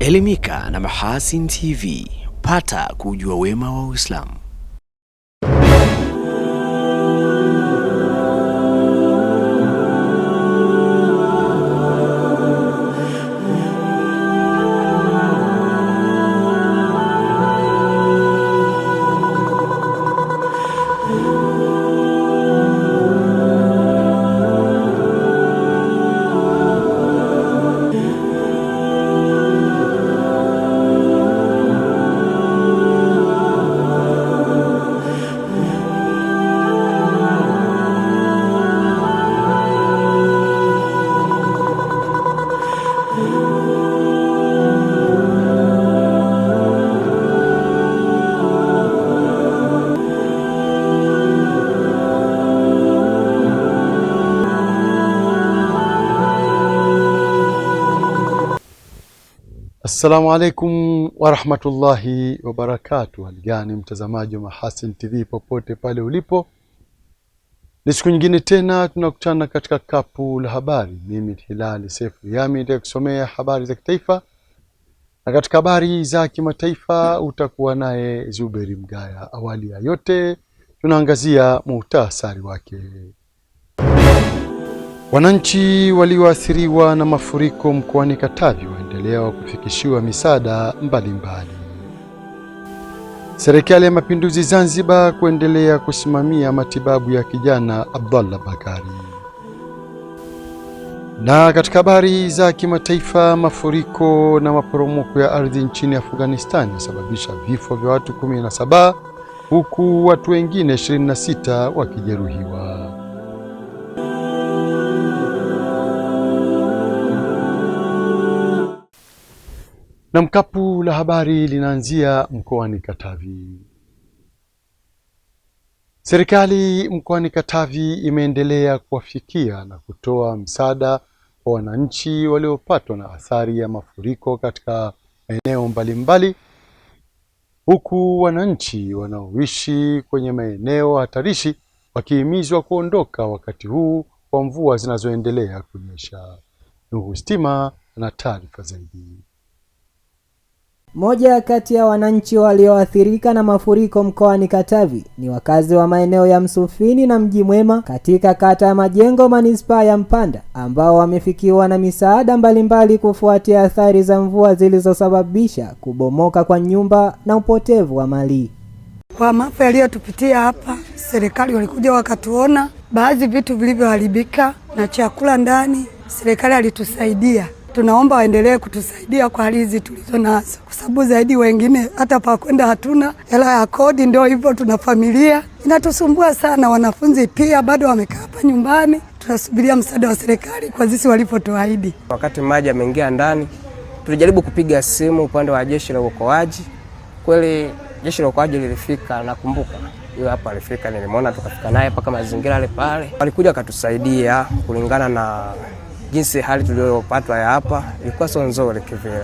Elimika na Mahasin TV, pata kujua wema wa Uislamu. Assalamu alaikum wa rahmatullahi wa barakatuh. Haligani mtazamaji wa Mahasin TV popote pale ulipo. Ni siku nyingine tena tunakutana katika kapu la habari. Mimi Hilali Sefu Yami nitakusomea habari za kitaifa. Na katika habari za kimataifa utakuwa naye Zuberi Mgaya. Awali ya yote tunaangazia muhtasari wake. Wananchi walioathiriwa na mafuriko mkoani Katavi waendelea kufikishiwa misaada mbalimbali. Serikali ya Mapinduzi Zanzibar kuendelea kusimamia matibabu ya kijana Abdallah Bakari. Na katika habari za kimataifa, mafuriko na maporomoko ya ardhi nchini Afghanistan yasababisha vifo vya watu 17 huku watu wengine 26 wakijeruhiwa. Na mkapu la habari linaanzia mkoani Katavi. Serikali mkoani Katavi imeendelea kuwafikia na kutoa msaada kwa wananchi waliopatwa na athari ya mafuriko katika maeneo mbalimbali, huku wananchi wanaoishi kwenye maeneo hatarishi wakihimizwa kuondoka wakati huu kwa mvua zinazoendelea kunyesha. Nuhu Stima na taarifa zaidi. Moja kati ya wananchi walioathirika na mafuriko mkoani Katavi ni wakazi wa maeneo ya Msufini na Mji Mwema katika kata ya Majengo manispaa ya Mpanda, ambao wamefikiwa na misaada mbalimbali kufuatia athari za mvua zilizosababisha kubomoka kwa nyumba na upotevu wa mali. Kwa maafa yaliyotupitia hapa, serikali walikuja wakatuona baadhi vitu vilivyoharibika na chakula ndani, serikali alitusaidia. Tunaomba waendelee kutusaidia kwa hali hizi tulizo nazo, kwa sababu zaidi wengine hata pa kwenda hatuna, hela ya kodi ndio hivyo, tuna familia inatusumbua sana. Wanafunzi pia bado wamekaa hapa nyumbani, tunasubiria msaada wa serikali kwa sisi walipotuahidi. Wakati maji yameingia ndani, tulijaribu kupiga simu upande wa jeshi la uokoaji. Kweli jeshi la uokoaji lilifika, nakumbuka yule hapa alifika, nilimwona, tukafika naye mpaka mazingira yale pale. Walikuja kutusaidia kulingana na jinsi hali tuliyopatwa ya hapa ilikuwa sio nzuri kivile.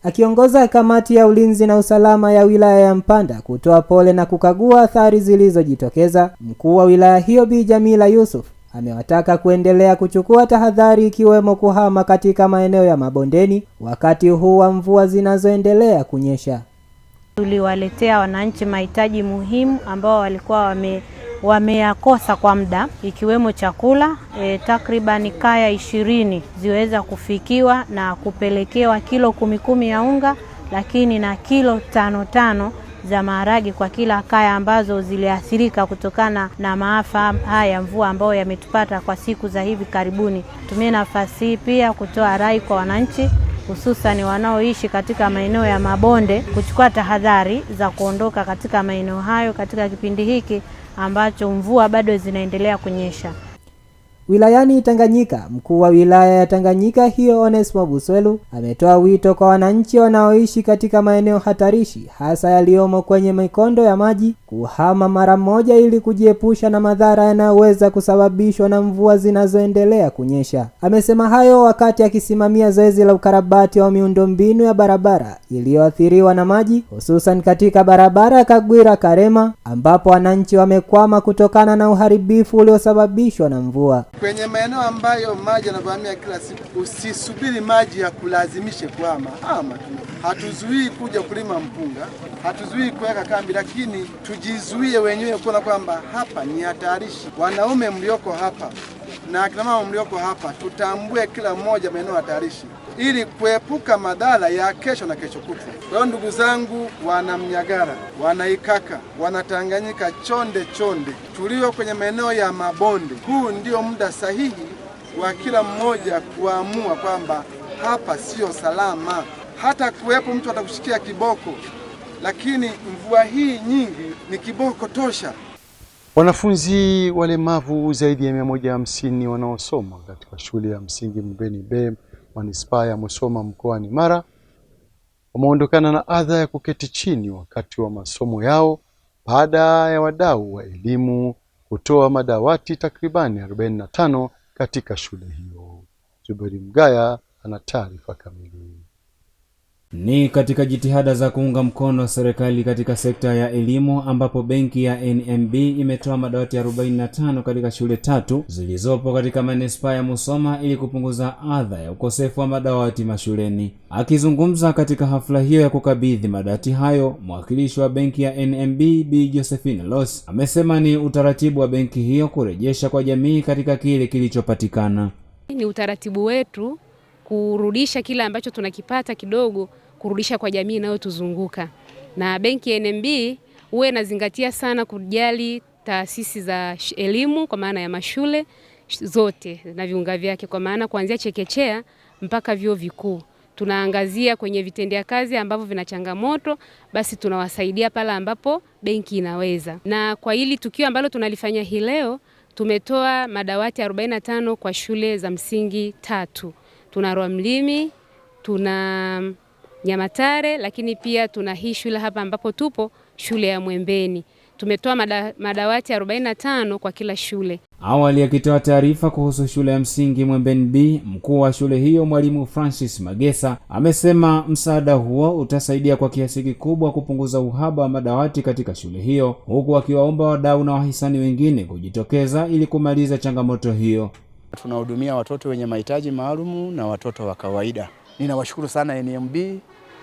Akiongoza kamati ya ulinzi na usalama ya wilaya ya Mpanda kutoa pole na kukagua athari zilizojitokeza, mkuu wa wilaya hiyo Bi Jamila Yusuf amewataka kuendelea kuchukua tahadhari, ikiwemo kuhama katika maeneo ya mabondeni wakati huu wa mvua zinazoendelea kunyesha. Tuliwaletea wananchi mahitaji muhimu ambao walikuwa wameyakosa kwa muda, ikiwemo chakula. Takriban kaya 20 ziweza kufikiwa na kupelekewa kilo 10 ya unga, lakini na kilo 5 za maharagi kwa kila kaya ambazo ziliathirika kutokana na maafa haya mvua ambayo yametupata kwa siku za hivi karibuni. Tumie nafasi hii pia kutoa rai kwa wananchi, hususan wanaoishi katika maeneo ya mabonde, kuchukua tahadhari za kuondoka katika maeneo hayo katika kipindi hiki ambacho mvua bado zinaendelea kunyesha. Wilayani Tanganyika, mkuu wa wilaya ya Tanganyika hiyo Onesmo Buswelu ametoa wito kwa wananchi wanaoishi katika maeneo hatarishi, hasa yaliyomo kwenye mikondo ya maji, kuhama mara moja ili kujiepusha na madhara yanayoweza kusababishwa na mvua zinazoendelea kunyesha. Amesema hayo wakati akisimamia zoezi la ukarabati wa miundombinu ya barabara iliyoathiriwa na maji, hususan katika barabara ya Kagwira Karema, ambapo wananchi wamekwama kutokana na uharibifu uliosababishwa na mvua. Kwenye maeneo ambayo maji yanavamia kila siku, usisubiri maji ya kulazimishe kuhama. Hatuzuii kuja kulima mpunga, hatuzuii kuweka kambi, lakini tujizuie wenyewe kuona kwamba hapa ni hatarishi. Wanaume mlioko hapa na akina mama mlioko hapa, tutambue kila mmoja maeneo hatarishi ili kuepuka madhara ya kesho na kesho kutwa. Kwa hiyo ndugu zangu, wana Mnyagara, wana Ikaka, wana Tanganyika, chonde tulio kwenye maeneo ya mabonde, huu ndio muda sahihi wa kila mmoja kuamua kwamba hapa sio salama. Hata kuwepo mtu atakushikia kiboko, lakini mvua hii nyingi ni kiboko tosha. Wanafunzi walemavu zaidi ya 150 wanaosoma katika shule ya msingi Mbweni B, manispaa ya Musoma mkoani Mara wameondokana na adha ya kuketi chini wakati wa masomo yao baada ya wadau wa elimu kutoa madawati takribani 45 katika shule hiyo. Zuberi Mgaya ana taarifa kamili. Ni katika jitihada za kuunga mkono serikali katika sekta ya elimu ambapo benki ya NMB imetoa madawati 45 katika shule 3 zilizopo katika manispaa ya Musoma ili kupunguza adha ya ukosefu wa madawati mashuleni. Akizungumza katika hafla hiyo ya kukabidhi madawati hayo, mwakilishi wa benki ya NMB Bi Josephine Loss amesema ni utaratibu wa benki hiyo kurejesha kwa jamii katika kile kilichopatikana. Ni utaratibu wetu kurudisha kila ambacho tunakipata kidogo, kurudisha kwa jamii inayotuzunguka. Na benki ya NMB huwa inazingatia sana kujali taasisi za elimu kwa maana ya mashule zote na viunga vyake, kwa maana kuanzia chekechea mpaka vyuo vikuu. Tunaangazia kwenye vitendea kazi ambavyo vina changamoto, basi tunawasaidia pale ambapo benki inaweza. Na kwa hili tukio ambalo tunalifanya hii leo, tumetoa madawati 45 kwa shule za msingi 3. Tuna Rwamlimi, tuna Nyamatare, lakini pia tuna hii shule hapa ambapo tupo, shule ya Mwembeni. Tumetoa madawati 45 kwa kila shule. Awali akitoa taarifa kuhusu shule ya msingi Mwembeni B, mkuu wa shule hiyo Mwalimu Francis Magesa amesema msaada huo utasaidia kwa kiasi kikubwa kupunguza uhaba wa madawati katika shule hiyo, huku akiwaomba wadau na wahisani wengine kujitokeza ili kumaliza changamoto hiyo. Tunahudumia watoto wenye mahitaji maalum na watoto wa kawaida. Ninawashukuru sana NMB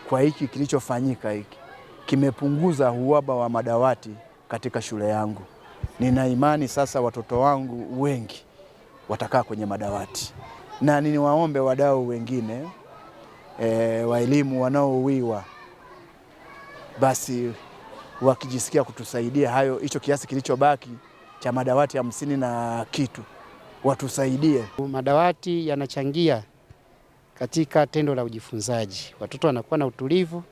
kwa hiki kilichofanyika hiki. Kimepunguza uhaba wa madawati katika shule yangu. Nina imani sasa watoto wangu wengi watakaa kwenye madawati. Na niwaombe wadau wengine wa elimu wanaowiwa, basi wakijisikia kutusaidia hicho kiasi kilichobaki cha madawati 50 na kitu watusaidie. Madawati yanachangia katika tendo la ujifunzaji. Watoto wanakuwa na utulivu,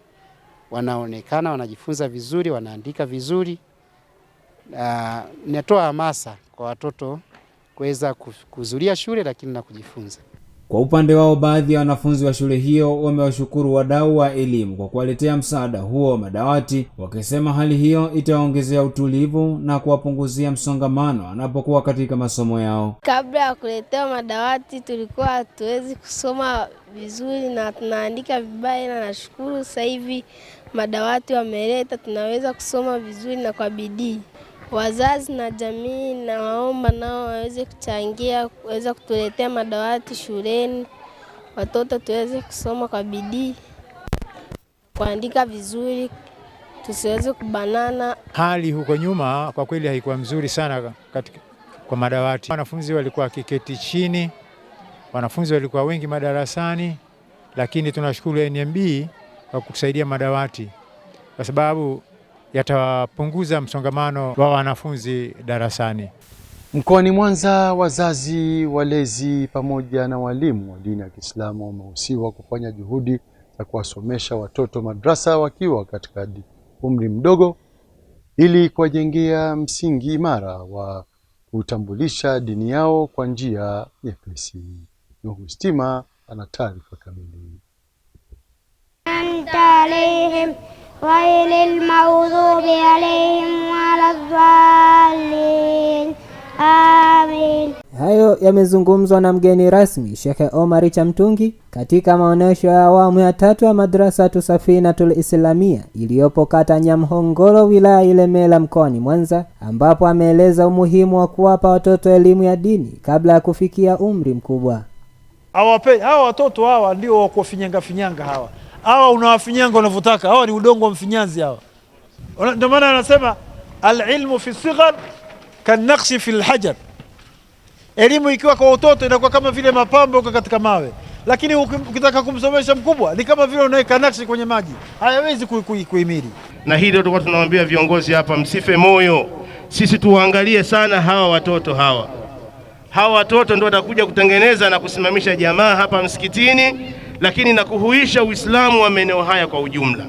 wanaonekana wanajifunza vizuri, wanaandika vizuri. Natoa hamasa kwa watoto kuweza kuhudhuria shule lakini na kujifunza. Kwa upande wao, baadhi ya wanafunzi wa shule hiyo wamewashukuru wadau wa elimu kwa kuwaletea msaada huo wa madawati, wakisema hali hiyo itaongezea utulivu na kuwapunguzia msongamano wanapokuwa katika masomo yao. Kabla ya kuletea madawati tulikuwa hatuwezi kusoma vizuri na tunaandika vibaya, na nashukuru sasa hivi madawati wameleta, tunaweza kusoma vizuri na kwa bidii. Wazazi na jamii na waomba nao waweze kuchangia, waweze kutuletea madawati shuleni, watoto tuweze kusoma kwa bidii, kuandika vizuri, tusiweze kubanana. Hali huko nyuma kwa kweli haikuwa mzuri sana kwa madawati. Wanafunzi walikuwa kiketi chini, wanafunzi walikuwa wengi madarasani, lakini tunashukuru NMB kwa kusaidia madawati kwa sababu yatapunguza msongamano wa wanafunzi darasani. Mkoani Mwanza, wazazi, walezi pamoja na walimu wa dini ya Kiislamu wamehusiwa kufanya juhudi za kuwasomesha watoto madrasa wakiwa katika umri mdogo ili kuwajengea msingi imara wa kutambulisha dini yao kwa njia nyepesi. Nuhu Stima ana taarifa kamili. غير المغضوب عليهم ولا الضالين Amin. Hayo yamezungumzwa na mgeni rasmi Sheikh Omar Chamtungi katika maonesho ya awamu ya 3 ya Madrasatu Safinatul Islamia iliyopo kata Nyamhongolo wilaya Ilemela mkoani Mwanza, ambapo ameeleza umuhimu wa kuwapa watoto elimu ya dini kabla ya kufikia umri mkubwa. Hawa watoto hawa ndio wa kufinyanga finyanga hawa unawafinyanga unavyotaka. Hawa ni udongo wa mfinyanzi hawa. Ndio maana anasema al-ilmu fi sighar kan-naqshi fi al-hajar. Elimu ikiwa kwa watoto inakuwa kama vile mapambo katika mawe, lakini ukitaka kumsomesha mkubwa ni kama vile unaweka nakshi kwenye maji, hayawezi kuhimili. Na hili tulikuwa tunawaambia viongozi hapa, msife moyo, sisi tuangalie sana hawa watoto hawa watoto ndio watakuja kutengeneza na kusimamisha jamaa hapa msikitini, lakini na kuhuisha Uislamu wa maeneo haya kwa ujumla.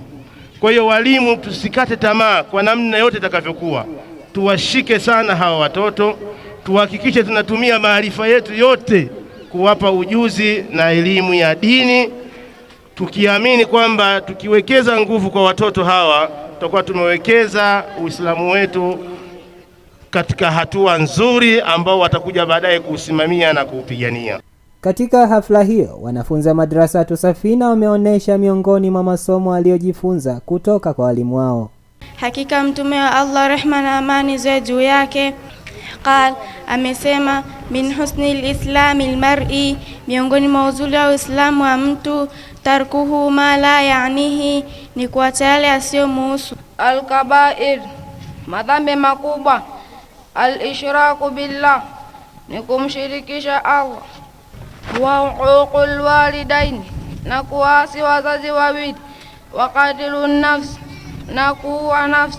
Kwa hiyo walimu, tusikate tamaa kwa namna yote itakavyokuwa, tuwashike sana hawa watoto, tuhakikishe tunatumia maarifa yetu yote kuwapa ujuzi na elimu ya dini, tukiamini kwamba tukiwekeza nguvu kwa watoto hawa tutakuwa tumewekeza Uislamu wetu katika hatua nzuri ambao watakuja baadaye kusimamia na kuupigania. Katika hafla hiyo, wanafunzi wa Madrasatu Safina wameonesha miongoni mwa masomo waliojifunza kutoka kwa walimu wao. Hakika Mtume wa Allah, rehma na amani ziwe juu yake, amesema min husnil islamil mar'i, miongoni mwa uzuri wa Uislamu wa mtu, tarkuhu ma la yaanihi, ni kuacha yale yasiyomuhusu. Al-kabair, madhambi makubwa. Al-ishraku billah, ni kumshirikisha Allah. Wa uququl walidain, na kuasi wazazi wawili. Wa qatlun nafs, na kuua nafsi.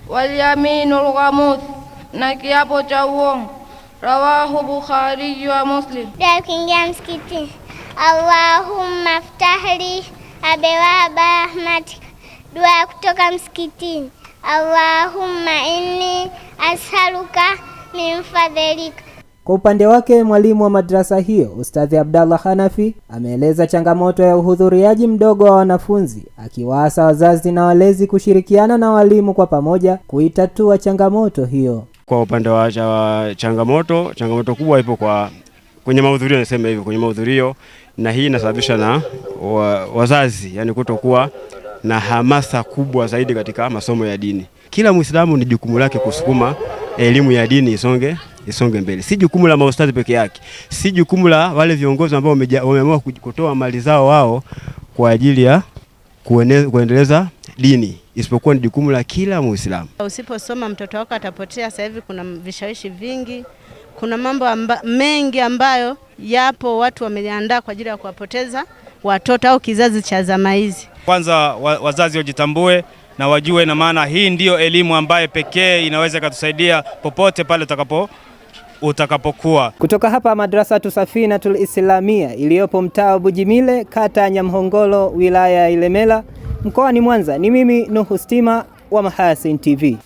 Wal yaminul ghamuth, na kiapo cha uongo. Rawahu Bukhari wa Muslim. Kuingia msikitini, Allahumma aftahli abwaba rahmatik, dua kutoka msikitini. Allahumma inni as'aluka min fadhlika. Kwa upande wake, mwalimu wa madrasa hiyo Ustadhi Abdallah Hanafi ameeleza changamoto ya uhudhuriaji mdogo wa wanafunzi, akiwaasa wazazi na walezi kushirikiana na walimu kwa pamoja kuitatua changamoto hiyo. Kwa upande wa changamoto kubwa ipo kwenye mahudhurio, nasema hivyo, kwenye mahudhurio, na hii inasababisha na wazazi, yani kutokuwa na hamasa kubwa zaidi katika masomo ya dini. Kila Muislamu ni jukumu lake kusukuma elimu ya dini isonge mbele. Si jukumu la maustadhi peke yake, si jukumu la wale viongozi ambao wameamua kutoa mali zao wao kwa ajili ya kuendeleza dini, isipokuwa ni jukumu la kila Muislamu. Usiposoma mtoto wako atapotea. Sasa hivi kuna vishawishi vingi, kuna mambo mengi ambayo yapo watu wameandaa kwa ajili ya kuwapoteza watoto au kizazi cha zama hizi. Kwanza wazazi wajitambue na wajue, na maana hii ndiyo elimu ambayo pekee inaweza kutusaidia popote pale utakapokuwa. Kutoka hapa Madrasatu Safinatul Islamia iliyopo mtaa Bujimile, kata Nyamhongolo, wilaya ya Ilemela, mkoani Mwanza, ni mimi Nuhu Stima wa Mahasin TV.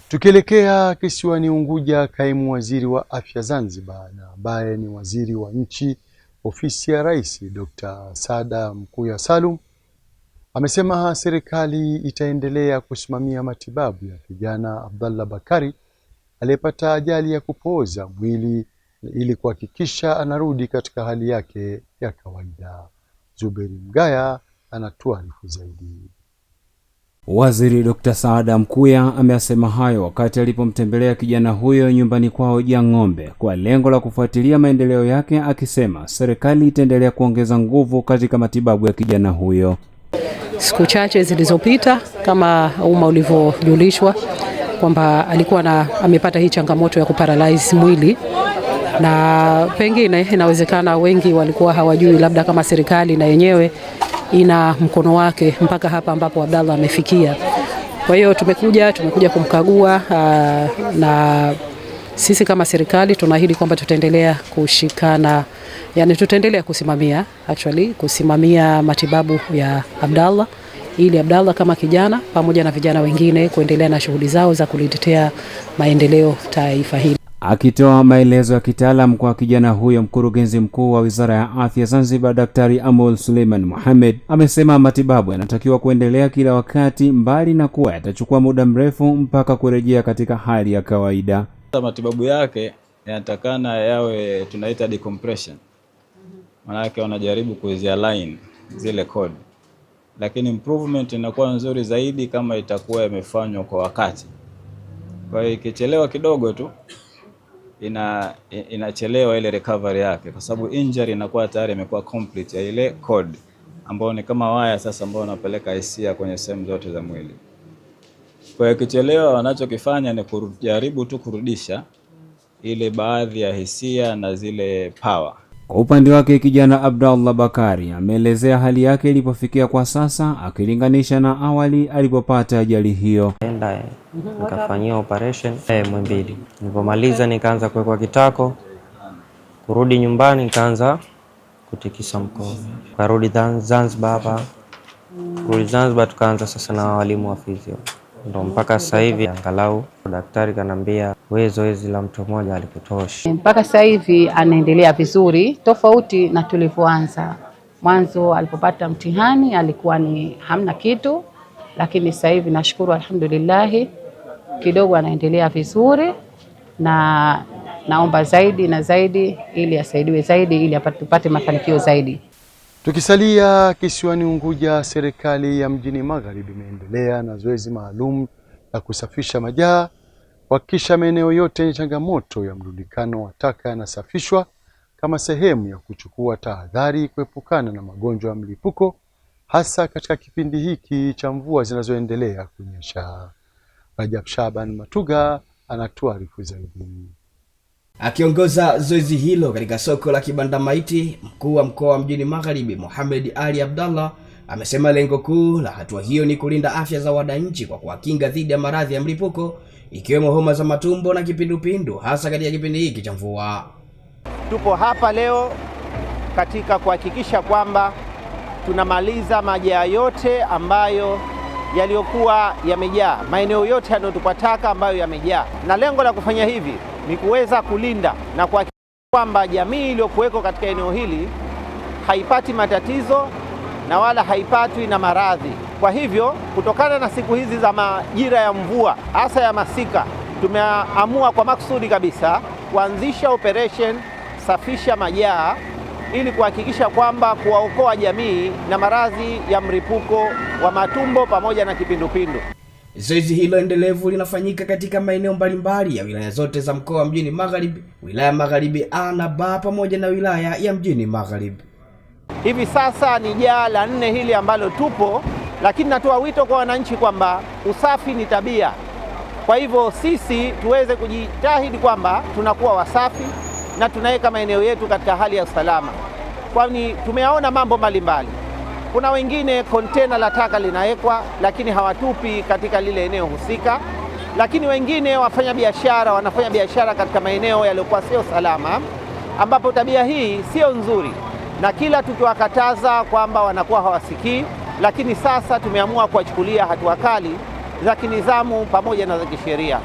Tukielekea kisiwani Unguja, kaimu waziri wa afya Zanzibar na ambaye ni waziri wa nchi ofisi ya Rais Dr. Saada Mkuya Salum amesema serikali itaendelea kusimamia matibabu ya kijana Abdallah Bakari aliyepata ajali ya kupooza mwili ili kuhakikisha anarudi katika hali yake ya kawaida. Zuberi Mgaya anatuarifu zaidi. Waziri Dr. Saada Mkuya amesema hayo wakati alipomtembelea kijana huyo nyumbani kwao Jang'ombe kwa lengo la kufuatilia maendeleo yake, akisema serikali itaendelea kuongeza nguvu katika matibabu ya kijana huyo. Siku chache zilizopita, kama umma ulivyojulishwa, kwamba alikuwa amepata hii changamoto ya kuparalyze mwili, na pengine inawezekana wengi walikuwa hawajui, labda kama serikali na yenyewe ina mkono wake mpaka hapa ambapo Abdallah amefikia. Kwa hiyo tumekuja kumkagua, na sisi kama serikali tunaahidi kwamba tutaendelea kushikana, yani tutaendelea kusimamia matibabu ya Abdallah, ili Abdallah kama kijana pamoja na vijana wengine kuendelea na shughuli zao za kulitetea maendeleo taifa hili. Akitoa maelezo ya kitaalamu kwa kijana huyo, mkurugenzi mkuu wa Wizara ya Afya Zanzibar Daktari Amul Suleiman Mohamed amesema matibabu yanatakiwa kuendelea kila wakati, mbali na kuwa yatachukua muda mrefu mpaka kurejea katika hali ya kawaida. Matibabu yake yanatakana yawe tunaita decompression. Maana yake wanajaribu kuzialign zile code. Lakini improvement inakuwa nzuri zaidi kama itakuwa imefanywa kwa wakati. Kwa hiyo ikichelewa kidogo tu inachelewa ile recovery yake, kwa sababu injury inakuwa tayari imekuwa complete ya ile code ambao ni kama waya sasa ambao unapeleka hisia kwenye sehemu zote za mwili. Kwa hiyo ikichelewa, wanachokifanya ni kujaribu tu kurudisha ile baadhi ya hisia na zile power. Kwa upande wake kijana Abdallah Bakari ameelezea hali yake ilipofikia kwa sasa akilinganisha na awali alipopata ajali hiyo. Nikafanyia operation Muhimbili. Nilipomaliza nikaanza kuwekwa kitako. Kurudi nyumbani nikaanza kutikisa mkono. Karudi Zanzibar hapa. Kurudi Zanzibar tukaanza sasa na walimu wa physio. Ndio mpaka sasa hivi angalau daktari kanambia wewe zoezi la mtu mmoja alikutoshi. Mpaka sasa hivi anaendelea vizuri, tofauti na tulivyoanza. Mwanzo alipopata mtihani alikuwa ni hamna kitu, lakini sasa hivi nashukuru alhamdulillah kidogo anaendelea vizuri, na naomba zaidi na zaidi ili asaidiwe zaidi ili tupate mafanikio zaidi. Tukisalia kisiwani Unguja, serikali ya mjini Magharibi imeendelea na zoezi maalum la kusafisha majaa, kuhakikisha maeneo yote yenye changamoto ya mrundikano wa taka yanasafishwa kama sehemu ya kuchukua tahadhari kuepukana na magonjwa ya mlipuko, hasa katika kipindi hiki cha mvua zinazoendelea kunyesha. Rajab Shaban Matuga anatuarifu zaidi. Akiongoza zoezi hilo katika soko la Kibanda Maiti, mkuu wa mkoa wa mjini Magharibi Mohamed Ali Abdallah amesema lengo kuu la hatua hiyo ni kulinda afya za wananchi kwa kuwakinga dhidi ya maradhi ya mlipuko ikiwemo homa za matumbo na kipindupindu, hasa katika kipindi hiki cha mvua. Tupo hapa leo katika kuhakikisha kwamba tunamaliza majaa yote ambayo yaliyokuwa yamejaa, maeneo yote yanayotupa taka ambayo yamejaa, na lengo la kufanya hivi ni kuweza kulinda na kuhakikisha kwamba jamii iliyokuweko katika eneo hili haipati matatizo na wala haipatwi na maradhi. Kwa hivyo, kutokana na siku hizi za majira ya mvua, hasa ya masika, tumeamua kwa makusudi kabisa kuanzisha operation safisha majaa ili kuhakikisha kwamba kuwaokoa jamii na maradhi ya mlipuko wa matumbo pamoja na kipindupindu. Zoezi hilo endelevu linafanyika katika maeneo mbalimbali ya wilaya zote za mkoa wa mjini Magharibi, wilaya Magharibi A na B pamoja na wilaya ya mjini Magharibi. Hivi sasa ni jaa la 4 hili ambalo tupo, lakini natoa wito kwa wananchi kwamba usafi ni tabia. Kwa hivyo sisi tuweze kujitahidi kwamba tunakuwa wasafi na tunaweka maeneo yetu katika hali ya usalama. Kwani tumeona mambo mbalimbali. Kuna wengine kontena la taka linawekwa lakini hawatupi katika lile eneo husika. Lakini wengine wanafanya biashara katika maeneo yaliyokuwa sio salama, ambapo tabia hii sio nzuri. Na kila tukiwakataza kwamba wanakuwa hawasikii, lakini sasa tumeamua kuwachukulia hatua kali za kinidhamu pamoja na za kisheria.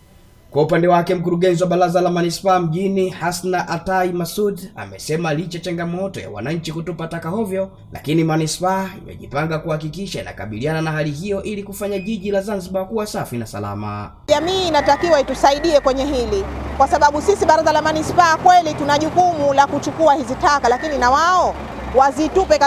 Kwa upande wake mkurugenzi wa baraza la manispaa mjini Hasna Atai Masud amesema licha changamoto ya wananchi kutupa taka hovyo, lakini manispaa imejipanga kuhakikisha inakabiliana na hali hiyo ili kufanya jiji la Zanzibar kuwa safi na salama. Jamii inatakiwa itusaidie kwenye hili, kwa sababu sisi baraza la manispaa kweli tuna jukumu la kuchukua hizi taka, lakini na wao wazitupe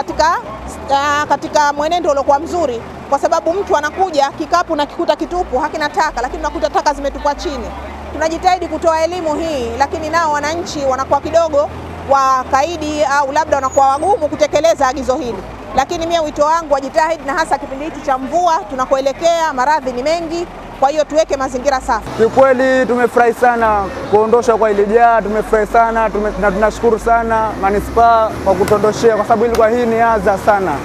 katika mwenendo uliokuwa mzuri, kwa sababu mtu anakuja kikapu na kikuta kitupu hakina taka, lakini unakuta taka zimetupwa chini. Tunajitahidi kutoa elimu hii, lakini nao wananchi wanakuwa kidogo wakaidi au labda wanakuwa wagumu kutekeleza agizo hili. Lakini mimi wito wangu wajitahidi, na hasa kipindi hiki cha mvua tunakoelekea, maradhi ni mengi, kwa hiyo tuweke mazingira safi. Kiukweli tumefurahi sana kuondosha kwa ile jaa, tumefurahi sana na tunashukuru sana manispaa kwa kutondoshea, kwa sababu ilikuwa hii ni adha sana.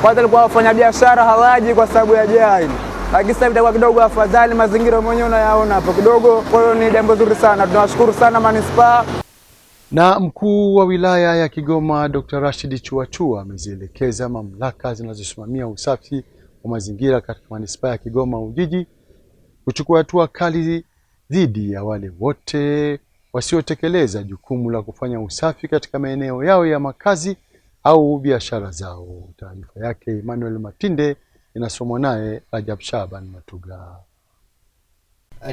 Kwanza ilikuwa wafanya biashara hawaji kwa sababu ya jaa hili, lakini sasa itakuwa kidogo afadhali, mazingira mwenyewe unayaona hapo kidogo. Kwa hiyo ni jambo zuri sana, tunashukuru sana manispaa. Na mkuu wa wilaya ya Kigoma Dr. Rashid Chuachua amezielekeza mamlaka zinazosimamia usafi wa mazingira katika manispaa ya Kigoma Ujiji kuchukua hatua kali dhidi ya wale wote wasiotekeleza jukumu la kufanya usafi katika maeneo yao ya makazi au biashara zao. Taarifa yake Emmanuel Matinde inasomwa naye Rajab Shaban Matuga.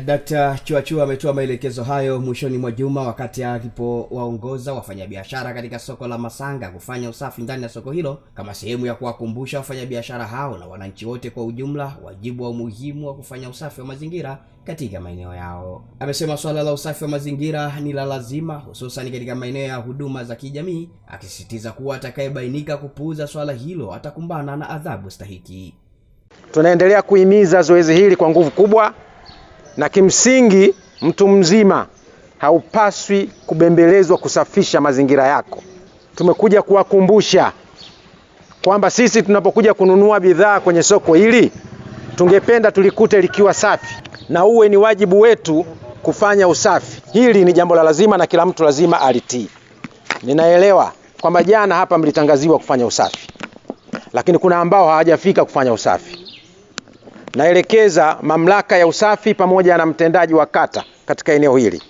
Dr. Chuachua ametoa maelekezo hayo mwishoni mwa juma wakati alipowaongoza wafanyabiashara katika soko la Masanga kufanya usafi ndani ya soko hilo kama sehemu ya kuwakumbusha wafanyabiashara hao na wananchi wote kwa ujumla wajibu wa umuhimu wa kufanya usafi wa mazingira katika maeneo yao. Amesema swala la usafi wa mazingira ni la lazima hususan katika maeneo ya huduma za kijamii, akisisitiza kuwa atakayebainika kupuuza swala hilo atakumbana na adhabu stahiki. Tunaendelea kuhimiza zoezi hili kwa nguvu kubwa, na kimsingi mtu mzima haupaswi kubembelezwa kusafisha mazingira yako. Tumekuja kuwakumbusha kwamba sisi tunapokuja kununua bidhaa kwenye soko hili tungependa tulikute likiwa safi, na uwe ni wajibu wetu kufanya usafi. Hili ni jambo la lazima na kila mtu lazima alitii. Ninaelewa kwamba jana hapa mlitangaziwa kufanya usafi, lakini kuna ambao hawajafika kufanya usafi. Naelekeza mamlaka ya usafi pamoja na mtendaji wa kata katika eneo hili,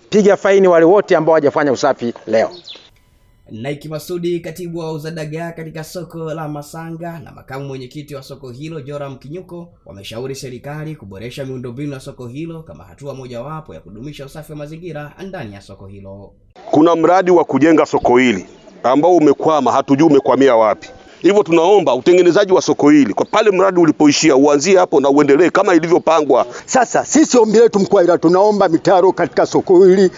piga faini wale wote ambao hawajafanya usafi leo. Naiki Masudi, katibu wa uzadagaa katika soko la Masanga, na makamu mwenyekiti wa soko hilo Joram Kinyuko wameshauri serikali kuboresha miundombinu ya soko hilo kama hatua mojawapo ya kudumisha usafi wa mazingira ndani ya soko hilo. Kuna mradi wa kujenga soko hili ambao umekwama, hatujui umekwamia wapi. Hivyo tunaomba utengenezaji wa soko hili kwa pale mradi ulipoishia uanzie hapo na uendelee kama ilivyopangwa. Sasa sisi ombi letu mkuu, ila tunaomba mitaro katika soko hili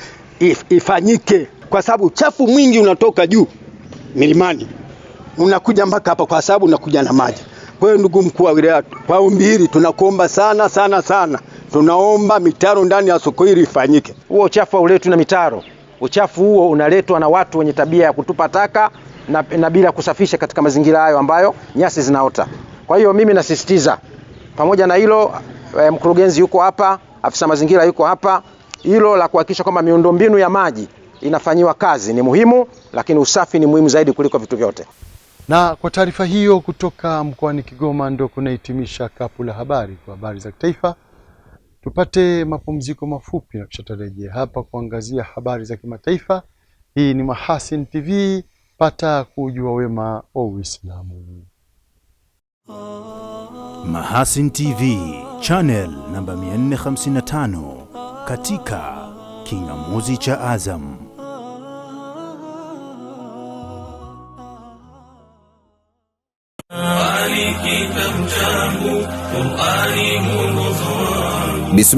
ifanyike, kwa sababu chafu mwingi unatoka juu milimani unakuja mpaka hapa, kwa sababu unakuja na maji. Kwa hiyo ndugu mkuu wa wilaya, kwa ombi hili tunakuomba sana sana sana, tunaomba mitaro ndani ya soko hili ifanyike. Huo uchafu hauletwi na mitaro. Uchafu huo unaletwa na watu wenye tabia ya kutupa taka na bila kusafisha katika mazingira hayo ambayo nyasi zinaota. Kwa hiyo mimi nasisitiza, pamoja na hilo mkurugenzi yuko hapa, afisa mazingira yuko hapa, hilo la kuhakikisha kwamba miundombinu ya maji inafanywa kazi ni muhimu, lakini usafi ni muhimu zaidi kuliko vitu vyote. Na kwa taarifa hiyo kutoka mkoani Kigoma ndo kunahitimisha kapu la habari kwa habari za kitaifa. Tupate mapumziko mafupi na kisha tutarejea hapa kuangazia habari za kimataifa. Hii ni Mahasin TV, pata kujua wema wa Uislamu. Mahasin TV, channel namba 455 katika kingamuzi cha Azam.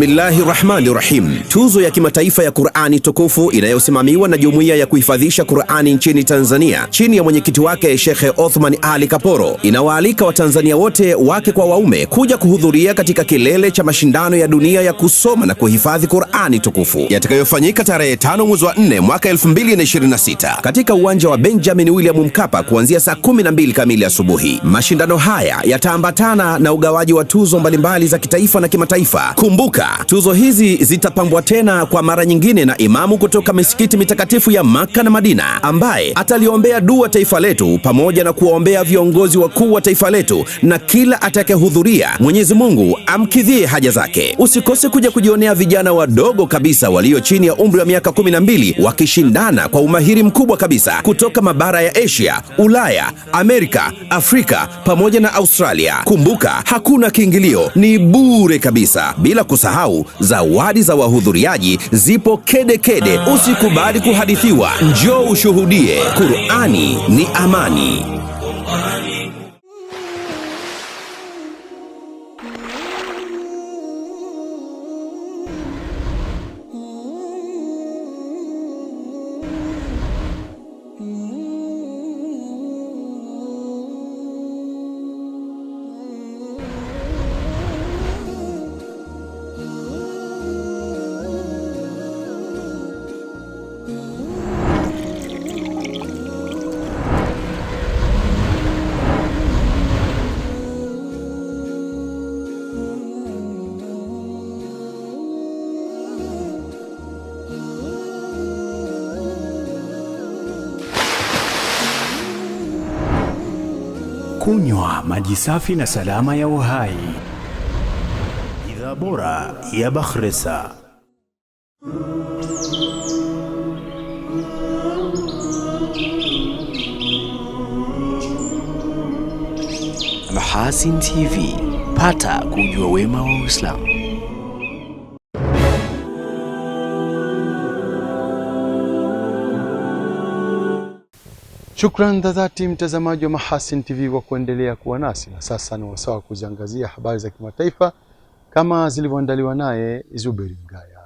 Bismillahirrahmanirrahim. Tuzo ya kimataifa ya Qur'ani tukufu inayosimamiwa na Jumuiya ya kuhifadhisha Qur'ani nchini Tanzania chini ya mwenyekiti wake Sheikh Othman Ali Kaporo inawaalika Watanzania wote, wake kwa waume, kuja kuhudhuria katika kilele cha mashindano ya dunia ya kusoma na kuhifadhi Qur'ani tukufu yatakayofanyika tarehe 5 mwezi wa 4 mwaka 2026 katika uwanja wa Benjamin William Mkapa kuanzia saa 12 kamili asubuhi. Mashindano haya yataambatana na ugawaji wa tuzo mbalimbali za kitaifa na kimataifa. Kumbuka, tuzo hizi zitapambwa tena kwa mara nyingine na imamu kutoka misikiti mitakatifu ya Maka na Madina, ambaye ataliombea dua taifa letu pamoja na kuwaombea viongozi wakuu wa taifa letu, na kila atakayehudhuria Mwenyezi Mungu amkidhie haja zake. Usikose kuja kujionea vijana wadogo kabisa walio chini ya umri wa miaka 12 wakishindana kwa umahiri mkubwa kabisa kutoka mabara ya Asia, Ulaya, Amerika, Afrika pamoja na Australia. Kumbuka, hakuna kiingilio, ni bure kabisa. Bila kusahau zawadi za wahudhuriaji zipo kede kede. Usikubali kuhadithiwa, njoo ushuhudie. Qur'ani ni amani. Kunywa maji safi na salama ya uhai. Bidhaa bora ya Bakhresa. Mahasin TV, pata kujua wema wa Uislamu. Shukran za dhati mtazamaji wa Mahasin TV kwa kuendelea kuwa nasi, na sasa ni wasaa kuziangazia habari za kimataifa kama zilivyoandaliwa naye Zuberi Mgaya.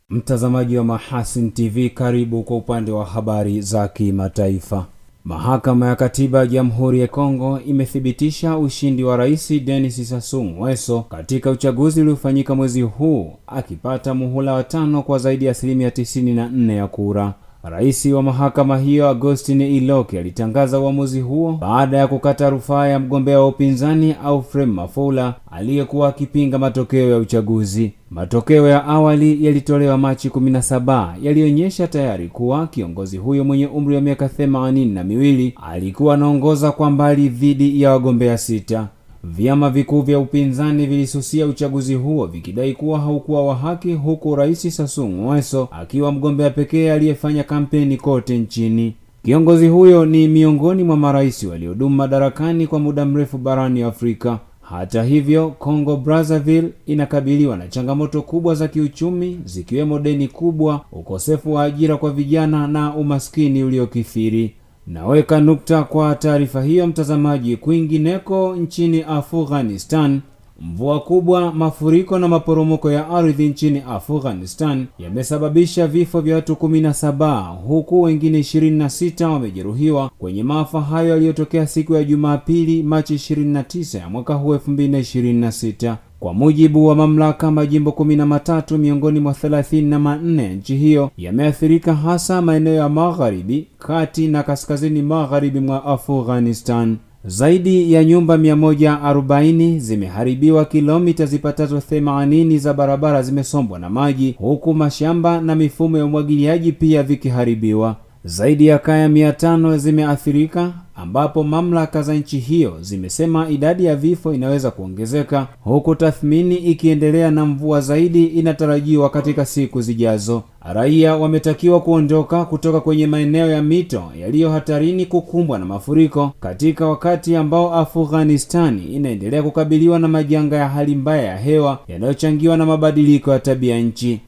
Mtazamaji wa Mahasin TV, karibu kwa upande wa habari za kimataifa. Mahakama ya Katiba ya Jamhuri ya Kongo imethibitisha ushindi wa Rais Denis Sassou Nguesso katika uchaguzi uliofanyika mwezi huu, akipata muhula wa 5 kwa zaidi ya 94% ya kura. Rais wa mahakama hiyo Augustin Iloke alitangaza uamuzi huo baada ya kukata rufaa ya mgombea wa upinzani Alfred Mafula aliyekuwa akipinga matokeo ya uchaguzi. Matokeo ya awali yalitolewa Machi 17 yalionyesha tayari kuwa kiongozi huyo mwenye umri wa miaka 82 alikuwa anaongoza kwa mbali dhidi ya wagombea 6. Vyama vikuu vya upinzani vilisusia uchaguzi huo vikidai kuwa haukuwa wa haki, huku Rais Sassou Nguesso akiwa mgombea pekee aliyefanya kampeni kote nchini. Kiongozi huyo ni miongoni mwa marais waliodumu madarakani kwa muda mrefu barani Afrika. Hata hivyo, Congo Brazzaville inakabiliwa na changamoto kubwa za kiuchumi, zikiwemo deni kubwa, ukosefu wa ajira kwa vijana na umaskini uliokithiri. Naweka nukta kwa taarifa hiyo mtazamaji. Kwingineko nchini Afghanistan, mvua kubwa, mafuriko na maporomoko ya ardhi nchini Afghanistan yamesababisha vifo vya watu 17 huku wengine 26 wamejeruhiwa kwenye maafa hayo yaliyotokea siku ya Jumapili Machi 29 ya mwaka huu 2026. Kwa mujibu wa mamlaka, majimbo 13 miongoni mwa 34 nchi hiyo yameathirika, hasa maeneo ya magharibi, kati na kaskazini magharibi mwa Afghanistan. Zaidi ya nyumba 140 zimeharibiwa, kilomita zipatazo 80 za barabara zimesombwa na maji, huku mashamba na mifumo ya umwagiliaji pia vikiharibiwa. Zaidi ya kaya 500 zimeathirika, ambapo mamlaka za nchi hiyo zimesema idadi ya vifo inaweza kuongezeka, huku tathmini ikiendelea na mvua zaidi inatarajiwa katika siku zijazo. Raia wametakiwa kuondoka kutoka kwenye maeneo ya mito yaliyo hatarini kukumbwa na mafuriko katika wakati ambao Afghanistan inaendelea kukabiliwa na majanga ya hali mbaya ya hewa yanayochangiwa na mabadiliko ya tabia nchi.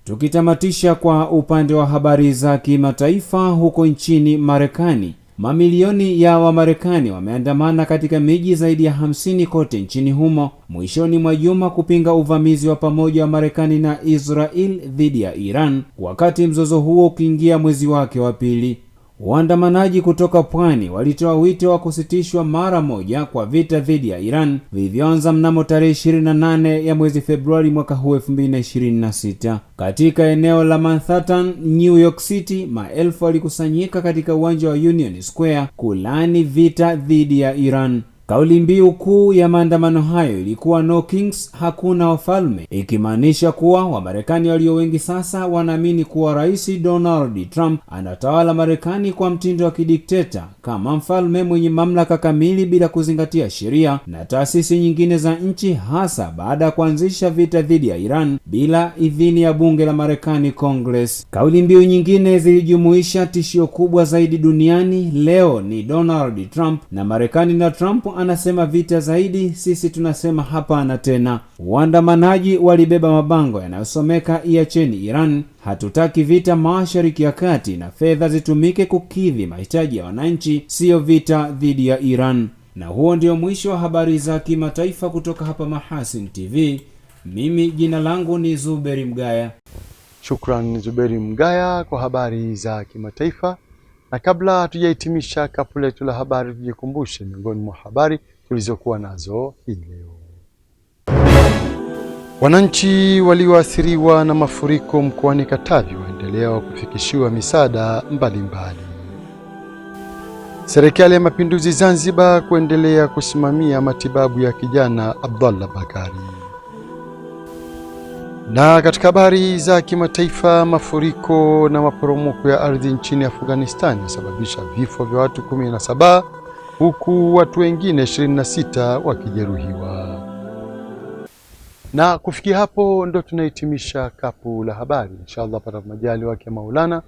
Tukitamatisha kwa upande wa habari za kimataifa, huko nchini Marekani, mamilioni ya Wamarekani wameandamana katika miji zaidi ya 50 kote nchini humo mwishoni mwa juma kupinga uvamizi wa pamoja wa Marekani na Israel dhidi ya Iran, wakati mzozo huo ukiingia mwezi wake wa pili. Waandamanaji kutoka pwani walitoa wito wa kusitishwa mara moja kwa vita dhidi ya Iran vilivyoanza mnamo tarehe 28 ya mwezi Februari mwaka huu 2026. Katika eneo la Manhattan, New York City, maelfu walikusanyika katika uwanja wa Union Square kulaani vita dhidi ya Iran. Kauli mbiu kuu ya maandamano hayo ilikuwa No Kings, hakuna wafalme, ikimaanisha kuwa Wamarekani walio wengi sasa wanaamini kuwa Rais Donald Trump anatawala Marekani kwa mtindo wa kidikteta, kama mfalme mwenye mamlaka kamili bila kuzingatia sheria na taasisi nyingine za nchi, hasa baada ya kuanzisha vita dhidi ya Iran bila idhini ya bunge la Marekani, Congress. Kauli mbiu nyingine zilijumuisha tishio kubwa zaidi duniani leo ni Donald Trump, na Marekani na Trump anasema vita zaidi, sisi tunasema hapana tena. Waandamanaji walibeba mabango yanayosomeka iacheni Iran, hatutaki vita Mashariki ya Kati, na fedha zitumike kukidhi mahitaji ya wananchi, sio vita dhidi ya Iran. Na huo ndio mwisho wa habari za kimataifa kutoka hapa Mahasin TV. Mimi jina langu ni Zuberi Mgaya. Shukran Zuberi Mgaya kwa habari za kimataifa. Na kabla hatujahitimisha kapu letu la habari, tujikumbushe miongoni mwa habari tulizokuwa nazo hii leo. Wananchi walioathiriwa na mafuriko mkoani Katavi waendelea kufikishiwa misaada mbalimbali. Serikali ya Mapinduzi Zanzibar kuendelea kusimamia matibabu ya kijana Abdallah Bakari. Na katika habari za kimataifa, mafuriko na maporomoko ya ardhi nchini Afghanistan yasababisha vifo vya watu 17 huku watu wengine 26 wakijeruhiwa. Na kufikia hapo ndo tunahitimisha kapu la habari. Inshallah pata majali wake Maulana.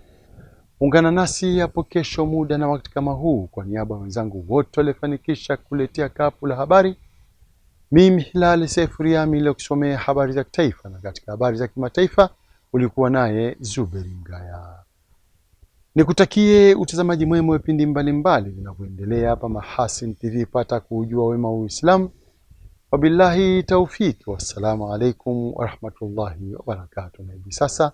Ungana nasi hapo kesho muda na wakati kama huu. Kwa niaba ya wenzangu wote walifanikisha kuletea kapu la habari, mimi Hilali Sefuriami leo kusomea habari za kitaifa, na katika habari za kimataifa ulikuwa naye Zuberi Mgaya. Nikutakie utazamaji mwema wa vipindi mbalimbali vinavyoendelea hapa Mahasin TV, pata kujua wema wa Uislamu. Wabillahi taufiki, wassalamu alaikum warahmatullahi wabarakatuh. Na hivi sasa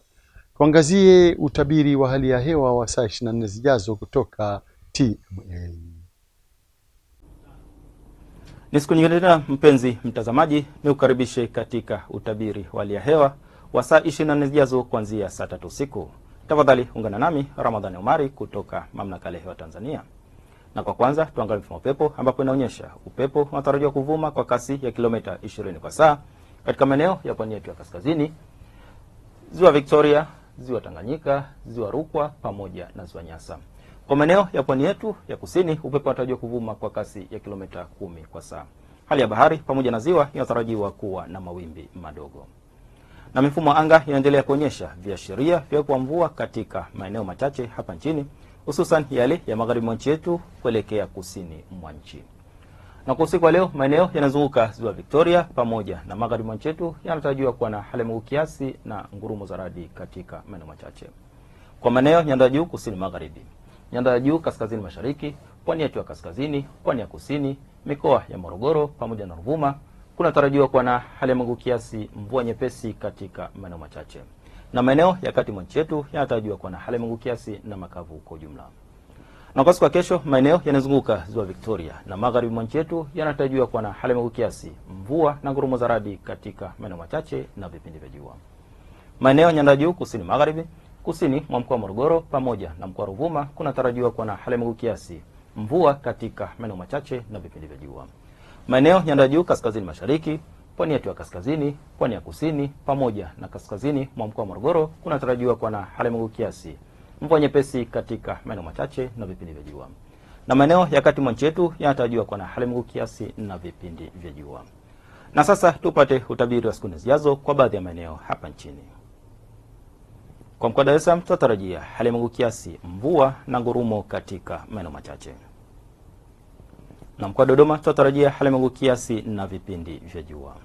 tuangazie utabiri wa hali ya hewa wa saa 24 zijazo kutoka TMA. Ni siku nyingine tena mpenzi mtazamaji, nikukaribishe katika utabiri wa hali ya hewa wa saa 24 zijazo kuanzia saa 3 usiku. Tafadhali ungana nami Ramadhani Omari kutoka Mamlaka ya Hewa Tanzania. Na kwa kwanza tuangalie mfumo upepo, ambapo inaonyesha upepo unatarajiwa kuvuma kwa kasi ya kilomita 20 kwa saa katika maeneo ya pwani yetu ya kaskazini, Ziwa Victoria, Ziwa Tanganyika, Ziwa Rukwa pamoja na Ziwa Nyasa. Kwa maeneo ya pwani yetu ya kusini, upepo unatarajiwa kuvuma kwa kasi ya kilomita 10 kwa saa. Hali ya bahari pamoja na ziwa inatarajiwa kuwa na mawimbi madogo. Na mifumo anga inaendelea kuonyesha viashiria vya kuwa mvua katika maeneo machache hapa nchini, hususan yale ya magharibi mwa nchi yetu kuelekea kusini mwa nchi. Na kwa usiku wa leo, maeneo yanazunguka Ziwa Victoria pamoja na magharibi mwa nchi yetu yanatarajiwa kuwa na hali ya mawingu kiasi na ngurumo za radi katika maeneo machache. Kwa maeneo nyanda ya juu kusini magharibi, nyanda ya juu kaskazini mashariki, pwani yetu ya kaskazini, pwani ya kusini, mikoa ya Morogoro pamoja na Ruvuma, kunatarajiwa kuwa na hali ya mawingu kiasi, mvua nyepesi katika maeneo machache. Na maeneo ya kati mwa nchi yetu yanatarajiwa kuwa na hali ya mawingu kiasi na makavu kwa ujumla. Na kwa siku ya kesho, maeneo yanazunguka Ziwa Victoria na magharibi mwa nchi yetu yanatarajiwa kuwa na hali ya mawingu kiasi, mvua na ngurumo za radi katika maeneo machache na vipindi vya jua. Maeneo nyanda juu kusini magharibi, kusini mwa mkoa wa Morogoro pamoja na mkoa wa Ruvuma kunatarajiwa kuwa na hali ya mawingu kiasi, mvua katika maeneo machache na vipindi vya jua. Maeneo nyanda juu kaskazini mashariki, pwani yetu ya kaskazini, pwani ya kusini pamoja na kaskazini mwa mkoa wa Morogoro kunatarajiwa kuwa na hali ya mawingu kiasi, mvua nyepesi katika maeneo machache na vipindi vya jua. Na maeneo ya kati mwa nchi yetu yanatarajiwa kuwa na hali ya mawingu kiasi na vipindi vya jua. Na sasa tupate utabiri wa siku zijazo kwa baadhi ya maeneo hapa nchini. Kwa mkoa wa Dar es Salaam tunatarajia hali ya mawingu kiasi, mvua na ngurumo katika maeneo machache. Na mkoa wa Dodoma tunatarajia hali ya mawingu kiasi na vipindi vya jua.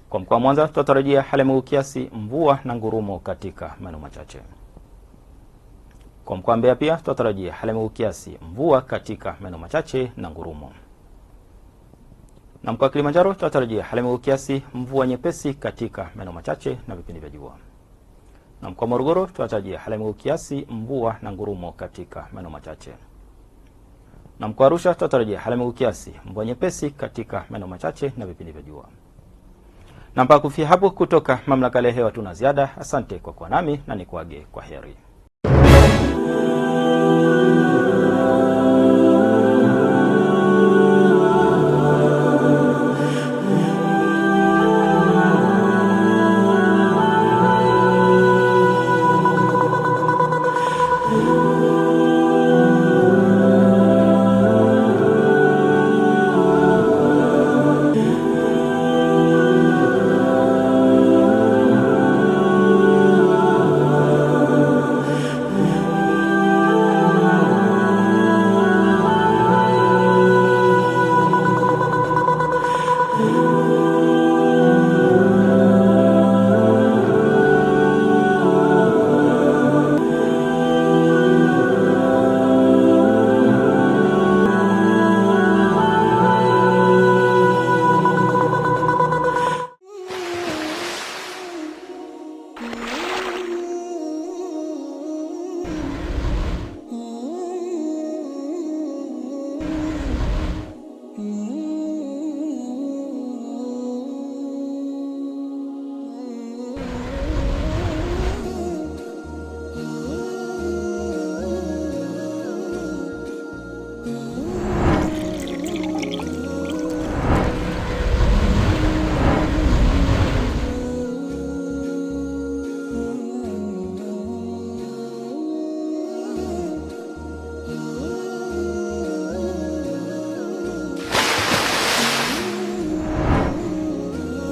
Kwa mkoa wa Mwanza tunatarajia hali ya mawingu kiasi, mvua na ngurumo katika maeneo machache. Kwa mkoa wa Mbeya pia tunatarajia hali ya mawingu kiasi, mvua katika maeneo machache na ngurumo. Na mkoa wa Kilimanjaro tunatarajia hali ya mawingu kiasi, mvua nyepesi katika maeneo machache na vipindi vya jua. Na mkoa wa Morogoro tunatarajia hali ya mawingu kiasi, mvua na ngurumo katika maeneo machache. Na mkoa wa Arusha tunatarajia hali ya mawingu kiasi, mvua nyepesi katika maeneo machache na vipindi vya jua. Na mpaka kufikia hapo, kutoka Mamlaka ya Hewa tuna ziada. Asante kwa kuwa nami na nikuage kwa heri.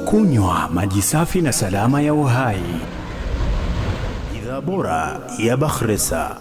Kunywa maji safi na salama ya uhai. Bidhaa bora ya Bakhresa.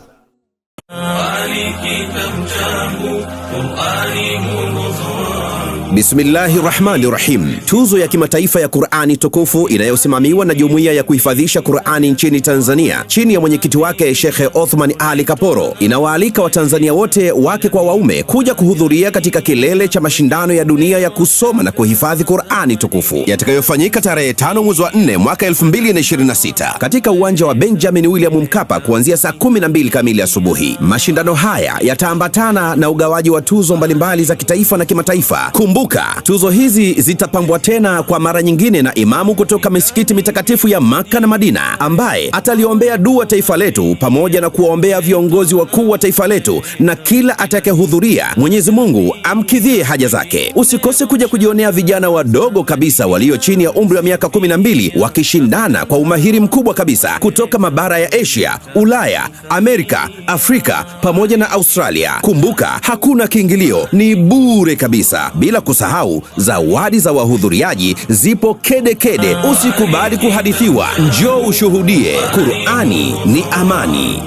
Qur'ani kitabu changu, Qur'ani mwongozo wangu. Bismillahirrahmanirrahim. Tuzo ya kimataifa ya Qur'ani tukufu inayosimamiwa na Jumuiya ya kuhifadhisha Qur'ani nchini Tanzania chini ya mwenyekiti wake Sheikh Othman Ali Kaporo inawaalika Watanzania wote wake kwa waume kuja kuhudhuria katika kilele cha mashindano ya dunia ya kusoma na kuhifadhi Qur'ani tukufu yatakayofanyika tarehe 5 mwezi wa 4 mwaka 2026 katika uwanja wa Benjamin William Mkapa kuanzia saa 12 kamili asubuhi. Mashindano haya yataambatana na ugawaji wa tuzo mbalimbali za kitaifa na kimataifa. Kumbuka, tuzo hizi zitapambwa tena kwa mara nyingine na imamu kutoka misikiti mitakatifu ya Makka na Madina ambaye ataliombea dua taifa letu pamoja na kuwaombea viongozi wakuu wa taifa letu na kila atakayehudhuria Mwenyezi Mungu amkidhie haja zake. Usikose kuja kujionea vijana wadogo kabisa walio chini ya umri wa miaka 12 wakishindana kwa umahiri mkubwa kabisa kutoka mabara ya Asia, Ulaya, Amerika, Afrika pamoja na Australia. Kumbuka, hakuna kiingilio, ni bure kabisa. Bila kusahau zawadi za wahudhuriaji zipo kede kede. Usikubali kuhadithiwa, njoo ushuhudie. Qur'ani ni amani.